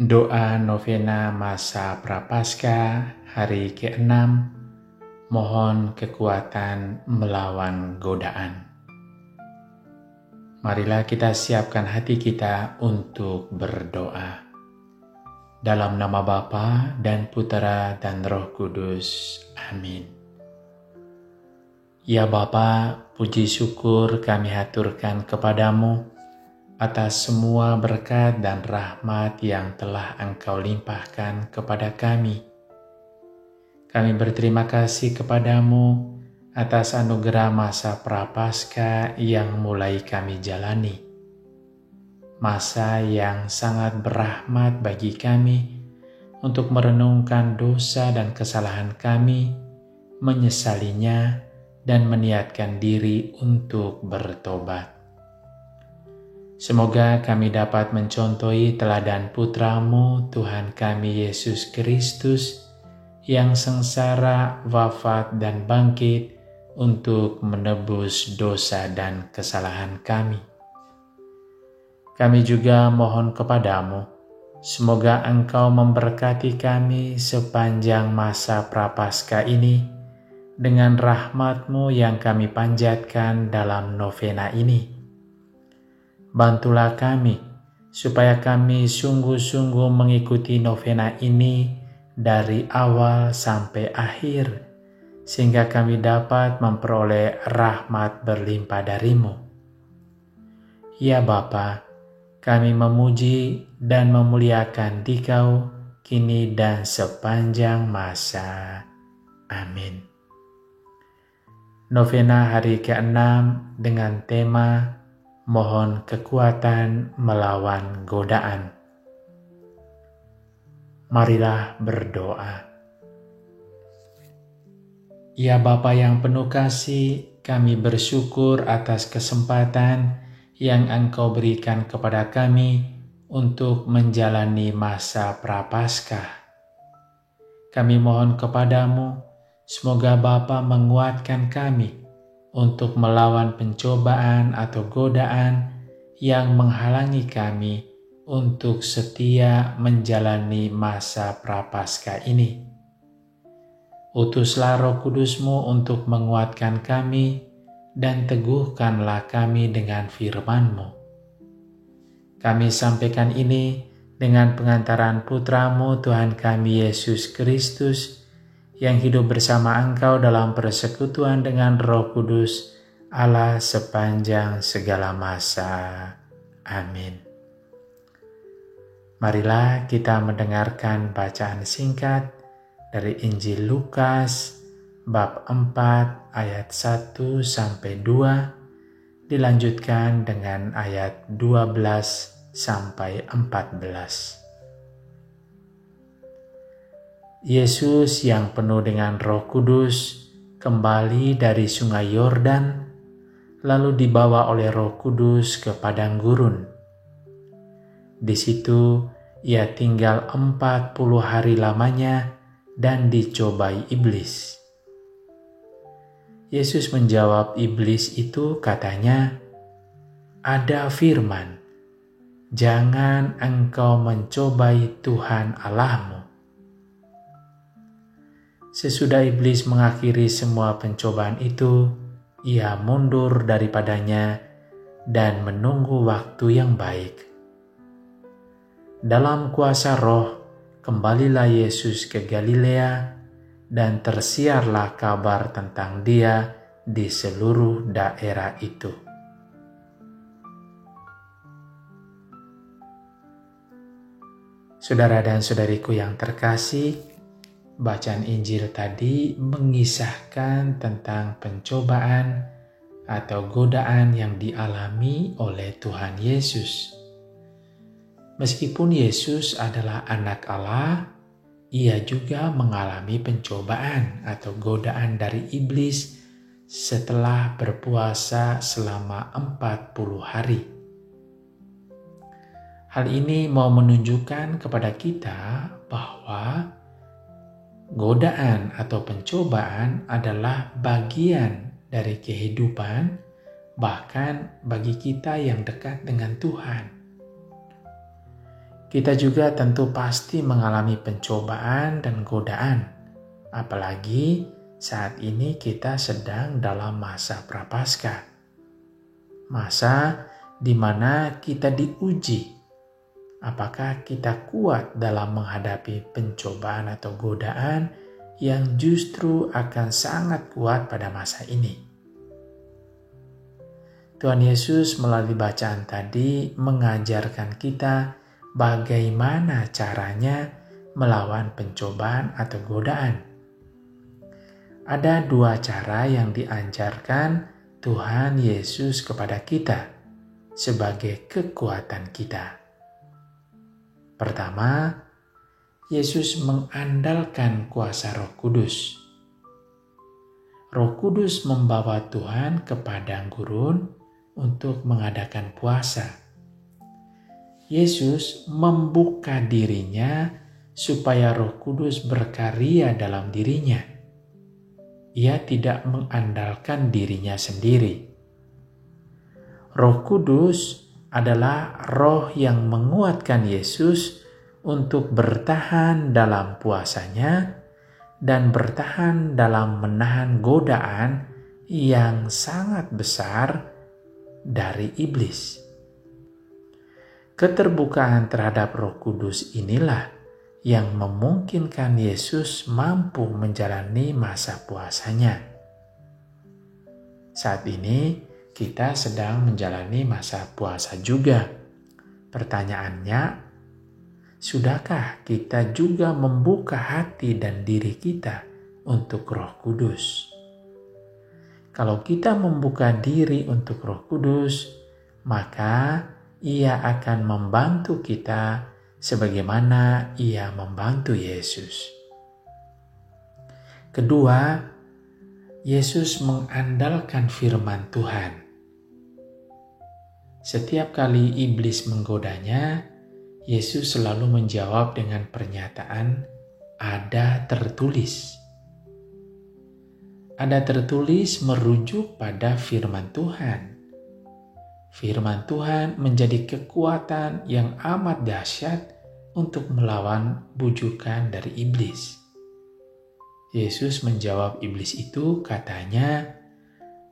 Doa novena masa Prapaskah hari ke-6, mohon kekuatan melawan godaan. Marilah kita siapkan hati kita untuk berdoa. Dalam nama Bapa dan Putera dan Roh Kudus. Amin. Ya Bapa, puji syukur kami haturkan kepadamu atas semua berkat dan rahmat yang telah Engkau limpahkan kepada kami. Kami berterima kasih kepadamu atas anugerah masa Prapaskah yang mulai kami jalani. Masa yang sangat berahmat bagi kami untuk merenungkan dosa dan kesalahan kami, menyesalinya, dan meniatkan diri untuk bertobat. Semoga kami dapat mencontohi teladan Putra-Mu, Tuhan kami Yesus Kristus, yang sengsara, wafat, dan bangkit untuk menebus dosa dan kesalahan kami. Kami juga mohon kepadamu, semoga Engkau memberkati kami sepanjang masa Prapaskah ini dengan rahmat-Mu yang kami panjatkan dalam novena ini. Bantulah kami, supaya kami sungguh-sungguh mengikuti novena ini dari awal sampai akhir, sehingga kami dapat memperoleh rahmat berlimpah dari-Mu. Ya Bapa, kami memuji dan memuliakan Dikau, kini dan sepanjang masa. Amin. Novena hari ke-6 dengan tema mohon kekuatan melawan godaan. Marilah berdoa. Ya Bapa yang penuh kasih, kami bersyukur atas kesempatan yang Engkau berikan kepada kami untuk menjalani masa Prapaskah. Kami mohon kepadamu, semoga Bapa menguatkan kami untuk melawan pencobaan atau godaan yang menghalangi kami untuk setia menjalani masa Prapaskah ini. Utuslah Roh Kudus-Mu untuk menguatkan kami dan teguhkanlah kami dengan firman-Mu. Kami sampaikan ini dengan pengantaran Putra-Mu Tuhan kami Yesus Kristus, yang hidup bersama Engkau dalam persekutuan dengan Roh Kudus, Allah sepanjang segala masa. Amin. Marilah kita mendengarkan bacaan singkat dari Injil Lukas, bab 4 ayat 1-2, dilanjutkan dengan ayat 12-14. Yesus yang penuh dengan Roh Kudus kembali dari sungai Yordan, lalu dibawa oleh Roh Kudus ke padang gurun. Di situ ia tinggal 40 hari lamanya dan dicobai iblis. Yesus menjawab iblis itu, katanya, "Ada firman, jangan engkau mencobai Tuhan Allahmu." Sesudah iblis mengakhiri semua pencobaan itu, ia mundur daripadanya dan menunggu waktu yang baik. Dalam kuasa Roh, kembalilah Yesus ke Galilea dan tersiarlah kabar tentang Dia di seluruh daerah itu. Saudara dan saudariku yang terkasih, bacaan Injil tadi mengisahkan tentang pencobaan atau godaan yang dialami oleh Tuhan Yesus. Meskipun Yesus adalah anak Allah, ia juga mengalami pencobaan atau godaan dari iblis setelah berpuasa selama 40 hari. Hal ini mau menunjukkan kepada kita bahwa godaan atau pencobaan adalah bagian dari kehidupan, bahkan bagi kita yang dekat dengan Tuhan. kita juga tentu pasti mengalami pencobaan dan godaan, apalagi saat ini kita sedang dalam masa Prapaskah, masa di mana kita diuji apakah kita kuat dalam menghadapi pencobaan atau godaan yang justru akan sangat kuat pada masa ini. Tuhan Yesus melalui bacaan tadi mengajarkan kita bagaimana caranya melawan pencobaan atau godaan. Ada dua cara yang diajarkan Tuhan Yesus kepada kita sebagai kekuatan kita. Pertama, Yesus mengandalkan kuasa Roh Kudus. Roh Kudus membawa Tuhan ke padang gurun untuk mengadakan puasa. Yesus membuka dirinya supaya Roh Kudus berkarya dalam dirinya. Ia tidak mengandalkan dirinya sendiri. Roh Kudus adalah roh yang menguatkan Yesus untuk bertahan dalam puasanya dan bertahan dalam menahan godaan yang sangat besar dari iblis. Keterbukaan terhadap Roh Kudus inilah yang memungkinkan Yesus mampu menjalani masa puasanya. Saat ini kita sedang menjalani masa puasa juga. Pertanyaannya, sudahkah kita juga membuka hati dan diri kita untuk Roh Kudus? Kalau kita membuka diri untuk Roh Kudus, maka Ia akan membantu kita sebagaimana Ia membantu Yesus. Kedua, Yesus mengandalkan firman Tuhan. Setiap kali iblis menggodanya, Yesus selalu menjawab dengan pernyataan, "Ada tertulis." Ada tertulis merujuk pada firman Tuhan. Firman Tuhan menjadi kekuatan yang amat dahsyat untuk melawan bujukan dari iblis. Yesus menjawab iblis itu, katanya,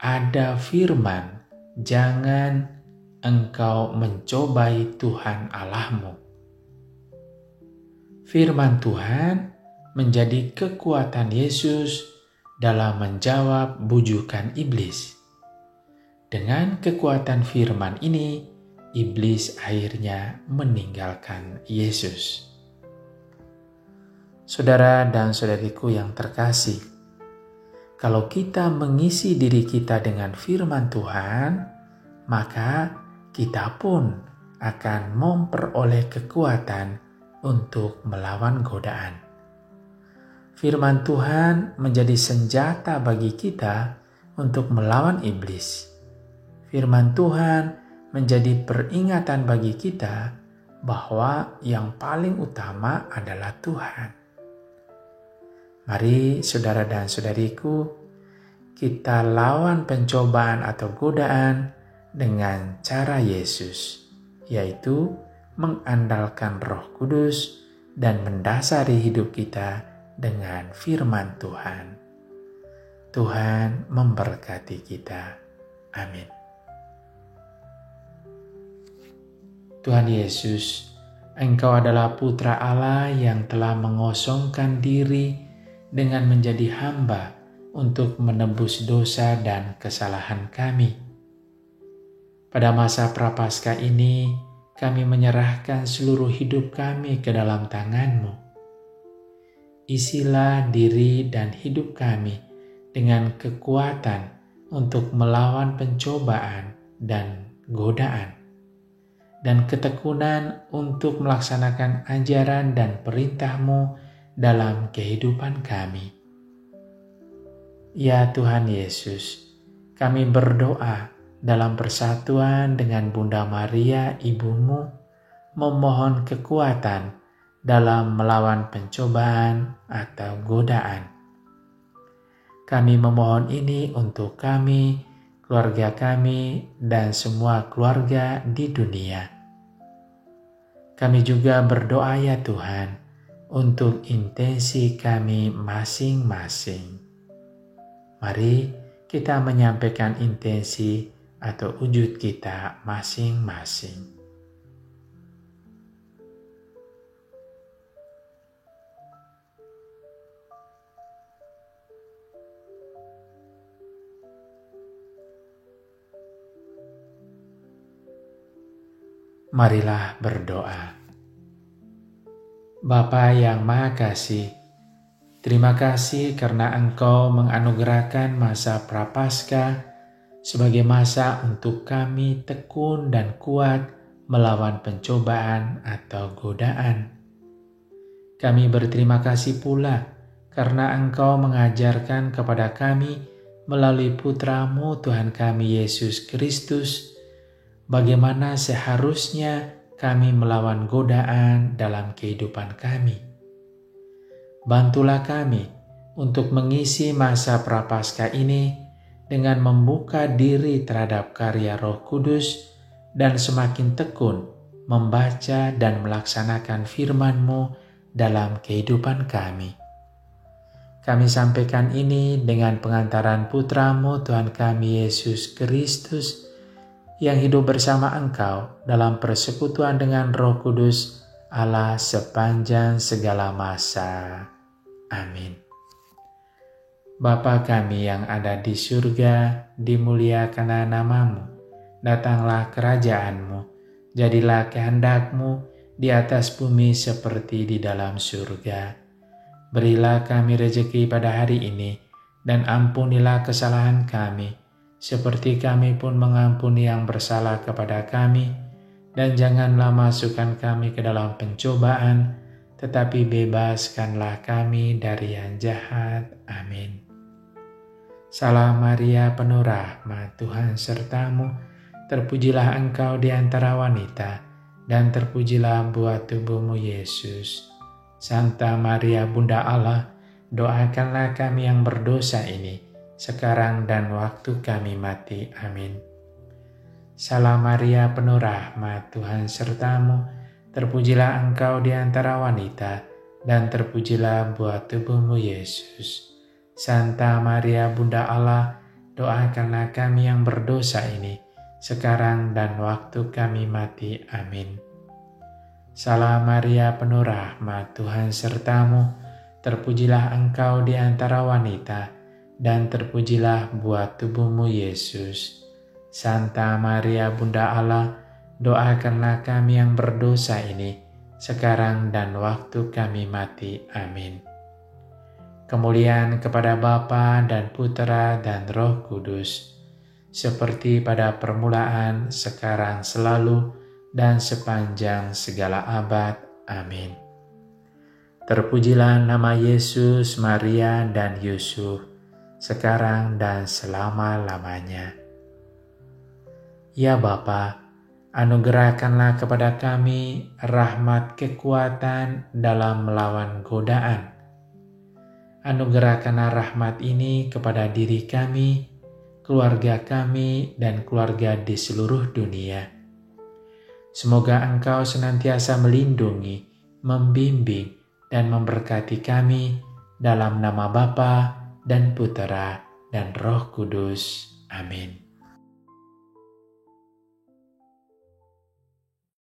"Ada firman, jangan engkau mencobai Tuhan Allahmu." Firman Tuhan menjadi kekuatan Yesus dalam menjawab bujukan iblis. Dengan kekuatan firman ini, iblis akhirnya meninggalkan Yesus. Saudara dan saudariku yang terkasih, kalau kita mengisi diri kita dengan firman Tuhan, maka kita pun akan memperoleh kekuatan untuk melawan godaan. Firman Tuhan menjadi senjata bagi kita untuk melawan iblis. Firman Tuhan menjadi peringatan bagi kita bahwa yang paling utama adalah Tuhan. Mari saudara dan saudariku, kita lawan pencobaan atau godaan dengan cara Yesus, yaitu mengandalkan Roh Kudus dan mendasari hidup kita dengan firman Tuhan. Tuhan memberkati kita. Amin. Tuhan Yesus, Engkau adalah Putra Allah yang telah mengosongkan diri dengan menjadi hamba untuk menebus dosa dan kesalahan kami. Pada masa Prapaskah ini, kami menyerahkan seluruh hidup kami ke dalam tangan-Mu. Isilah diri dan hidup kami dengan kekuatan untuk melawan pencobaan dan godaan, dan ketekunan untuk melaksanakan ajaran dan perintah-Mu dalam kehidupan kami. Ya Tuhan Yesus, kami berdoa dalam persatuan dengan Bunda Maria, Ibu-Mu, memohon kekuatan dalam melawan pencobaan atau godaan. Kami memohon ini untuk kami, keluarga kami, dan semua keluarga di dunia. Kami juga berdoa ya Tuhan, untuk intensi kami masing-masing. Mari kita menyampaikan intensi atau wujud kita masing-masing. Marilah berdoa. Bapa yang Maha Kasih, terima kasih karena Engkau menganugerahkan masa Prapaskah sebagai masa untuk kami tekun dan kuat melawan pencobaan atau godaan. Kami berterima kasih pula karena Engkau mengajarkan kepada kami melalui Putra-Mu Tuhan kami Yesus Kristus, bagaimana seharusnya kami melawan godaan dalam kehidupan kami. Bantulah kami untuk mengisi masa Prapaskah ini dengan membuka diri terhadap karya Roh Kudus dan semakin tekun membaca dan melaksanakan firman-Mu dalam kehidupan kami. Kami sampaikan ini dengan pengantaran Putra-Mu Tuhan kami Yesus Kristus, yang hidup bersama Engkau dalam persekutuan dengan Roh Kudus Allah sepanjang segala masa. Amin. Bapa kami yang ada di surga, dimuliakanlah nama-Mu, datanglah kerajaan-Mu, jadilah kehendak-Mu di atas bumi seperti di dalam surga. Berilah kami rejeki pada hari ini, dan ampunilah kesalahan kami, seperti kami pun mengampuni yang bersalah kepada kami, dan janganlah masukkan kami ke dalam pencobaan, tetapi bebaskanlah kami dari yang jahat. Amin. Salam Maria, penuh rahmat, Tuhan sertamu, terpujilah engkau di antara wanita, dan terpujilah buah tubuhmu Yesus. Santa Maria Bunda Allah, doakanlah kami yang berdosa ini, sekarang dan waktu kami mati. Amin. Salam Maria, penuh rahmat, Tuhan sertamu, terpujilah engkau di antara wanita, dan terpujilah buah tubuhmu Yesus. Santa Maria Bunda Allah, doakanlah kami yang berdosa ini, sekarang dan waktu kami mati. Amin. Salam Maria, penuh rahmat, Tuhan sertamu, terpujilah engkau di antara wanita, dan terpujilah buah tubuhmu Yesus. Santa Maria Bunda Allah, doakanlah kami yang berdosa ini, sekarang dan waktu kami mati. Amin. Kemuliaan kepada Bapa dan Putera dan Roh Kudus, seperti pada permulaan, sekarang, selalu, dan sepanjang segala abad. Amin. Terpujilah nama Yesus, Maria, dan Yusuf, sekarang dan selama-lamanya. Ya Bapa, anugerahkanlah kepada kami rahmat kekuatan dalam melawan godaan. Anugerahkanlah rahmat ini kepada diri kami, keluarga kami, dan keluarga di seluruh dunia. Semoga Engkau senantiasa melindungi, membimbing, dan memberkati kami dalam nama Bapa dan Putera dan Roh Kudus. Amin.